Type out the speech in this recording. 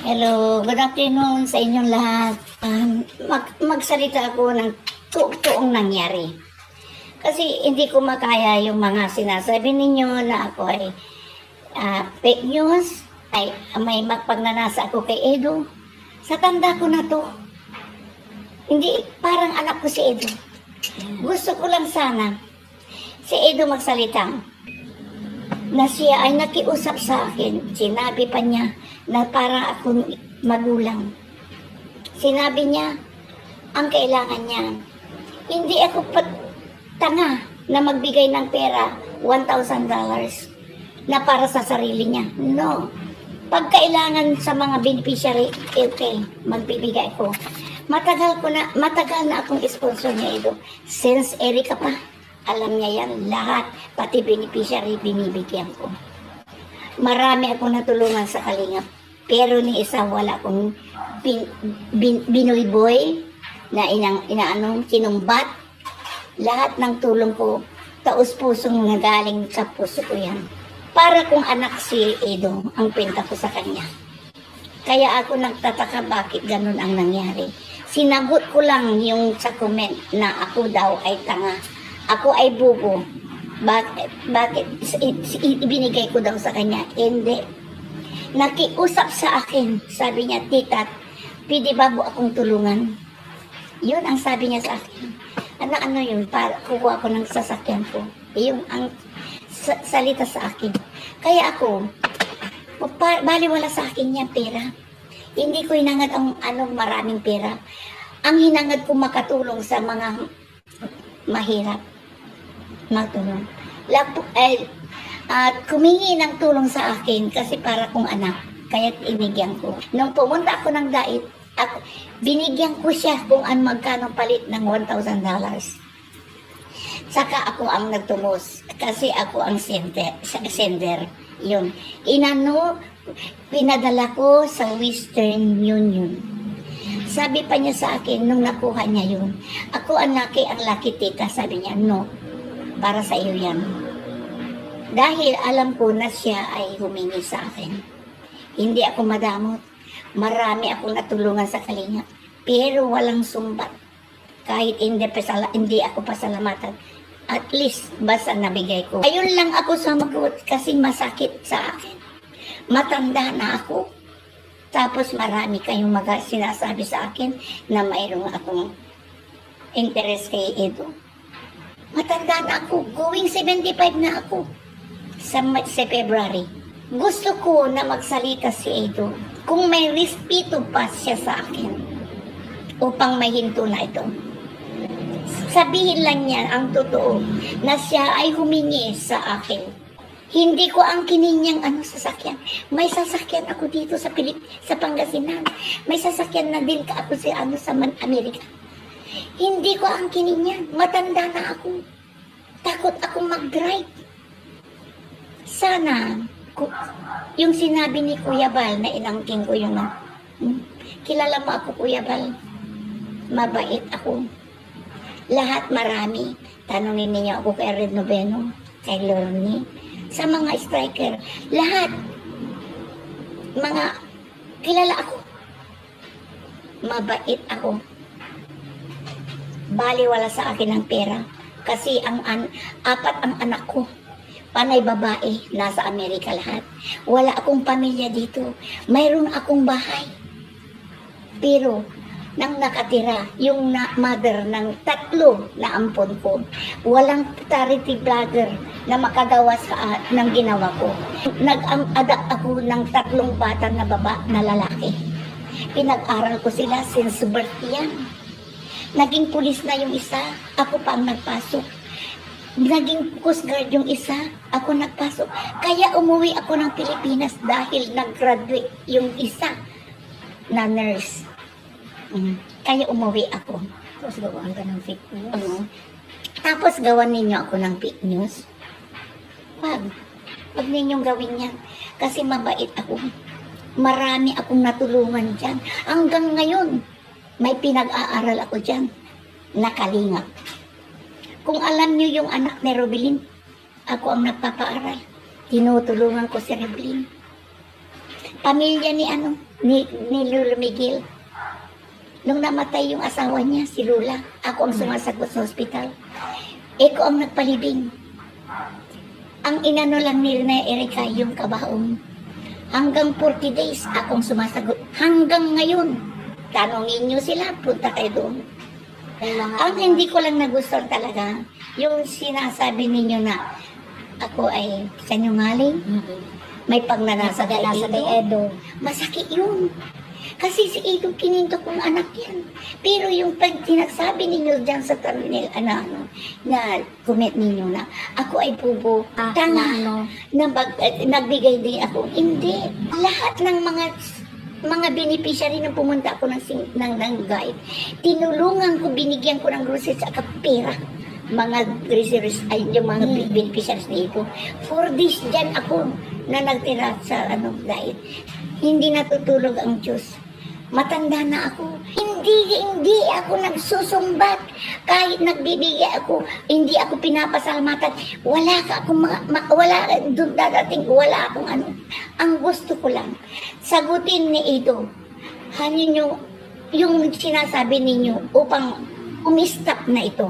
Hello, good afternoon sa inyong lahat. Magsalita ako ng toong nangyari. Kasi hindi ko makaya yung mga sinasabi ninyo na ako ay fake news, ay may magpagnanasa ako kay Edo. Sa tanda ko na to, hindi, parang anak ko si Edo. Gusto ko lang sana si Edo magsalita na siya ay nakiusap sa akin. Sinabi pa niya na para akong magulang. Sinabi niya, ang kailangan niya, hindi ako tanga na magbigay ng pera, $1,000 na para sa sarili niya. No. Pag kailangan sa mga beneficiary, okay, magbibigay ko. Matagal na akong sponsor niya ito. Since Erika pa, alam niya yan, lahat, pati beneficiary, binibigyan ko. Marami akong natulungan sa Kalingap. Pero ni isa wala akong binoy-boy na kinumbat. Lahat ng tulong ko, taus-pusong nagaling sa puso ko yan. Para kung anak si Edo, ang pinta ko sa kanya. Kaya ako nagtataka bakit ganun ang nangyari. Sinagot ko lang yung sa comment na ako daw ay tanga. Ako ay bubo. Bakit ibinigay ko daw sa kanya? Hindi. Nakiusap sa akin. Sabi niya, tita, pwede ba mo akong tulungan? Yun ang sabi niya sa akin. Ano yun? Para kukuha ko ng sasakyan ko. Yung ang salita sa akin. Kaya ako, baliwala sa akin niya pera. Hindi ko hinangad ang maraming pera. Ang hinangad ko makatulong sa mga mahirap. Matulong. At kumingi ng tulong sa akin kasi para kong anak. Kaya inigyan ko. Nung pumunta ako ng dait, binigyan ko siya kung magkano palit ng $1,000. Saka ako ang nagtumos kasi ako ang sender. Yun. Pinadala ko sa Western Union. Sabi pa niya sa akin nung nakuha niya yun, ako ang laki tita. Sabi niya, no, para sa iyo yan. Dahil alam ko na siya ay humingi sa akin. Hindi ako madamot. Marami akong natulungan sa Kalingap. Pero walang sumbat. Kahit hindi ako pasalamatan. At least, basta nabigay ko. Ayun lang ako sumagot kasi masakit sa akin. Matanda na ako. Tapos marami kayong sinasabi sa akin na mayroong akong interest kay Edo. Matanda na ako. Going 75 na ako. Sa February. Gusto ko na magsalita si Edo kung may respeto pa siya sa akin upang mahinto na ito. Sabihin lang niya ang totoo na siya ay humingi sa akin. Hindi ko ang kininyang sasakyan. May sasakyan ako dito sa Pangasinan. May sasakyan na din ako sa Amerika. Hindi ko ang kininyang. Matanda na ako. Takot akong mag-drive. Sana, yung sinabi ni Kuya Bal na inangking ko yung kilala mo ako, Kuya Bal. Mabait ako. Lahat marami. Tanungin niyo ako kay Red Noveno, kay Lorne, sa mga striker. Lahat. Mga kilala ako. Mabait ako. Baliwala sa akin ang pera. Kasi apat ang anak ko. Panay babae, nasa Amerika lahat. Wala akong pamilya dito. Mayroon akong bahay. Pero, nang nakatira, yung mother ng 3 na ampon ko, walang charity vlogger na makagawa ng ginawa ko. Nag-adapt ako ng 3 bata na lalaki. Pinag-aral ko sila since birth yan. Naging pulis na yung isa, ako pa ang nagpasok. Naging Coast Guard yung isa, ako nagpasok. Kaya umuwi ako ng Pilipinas dahil nag-graduate yung isa na nurse. Kaya umuwi ako. Tapos gawaan ka ng fake news? Tapos gawan ninyo ako ng fake news. Wag ninyong gawin yan. Kasi mabait ako. Marami akong natulungan dyan. Hanggang ngayon, may pinag-aaral ako dyan. Nakalingap. Kung alam niyo yung anak ni Robilin, ako ang nagpapaaral. Tinutulungan ko si Robilin. pamilya ni Lolo Miguel. Nung namatay yung asawa niya, si Lula, ako ang sumasagot sa ospital. Eko ang nagpalibing. Ang inano lang ni na Erika yung kabaong. Hanggang 40 days, akong sumasagot. Hanggang ngayon, tanongin niyo sila, punta kayo doon. Ang hindi ko lang nagustuhan talaga, yung sinasabi ninyo na ako ay sinungaling, may pagnanasa kay Edo. Masakit yun. Kasi si Edo kininto kong anak yan. Pero yung pag sinasabi ninyo dyan sa terminal, na comment ninyo na ako ay bubo, tanga, na nagbigay din ako. Hindi. Lahat ng mga beneficiary na pumunta ako ng guide, tinulungan ko, binigyan ko ng groceries at pera. Mga groceries ay yung mga beneficiaries nito. For this, dyan ako na nagtira sa guide. Hindi natutulog ang Diyos. Matanda na ako. Hindi ako nagsusumbat. Kahit nagbibigay ako, hindi ako pinapasalamatan. Wala ka akong doon dadating, wala akong ano. Ang gusto ko lang, sagutin ni Edo, hanin yung sinasabi ninyo upang umistop na ito.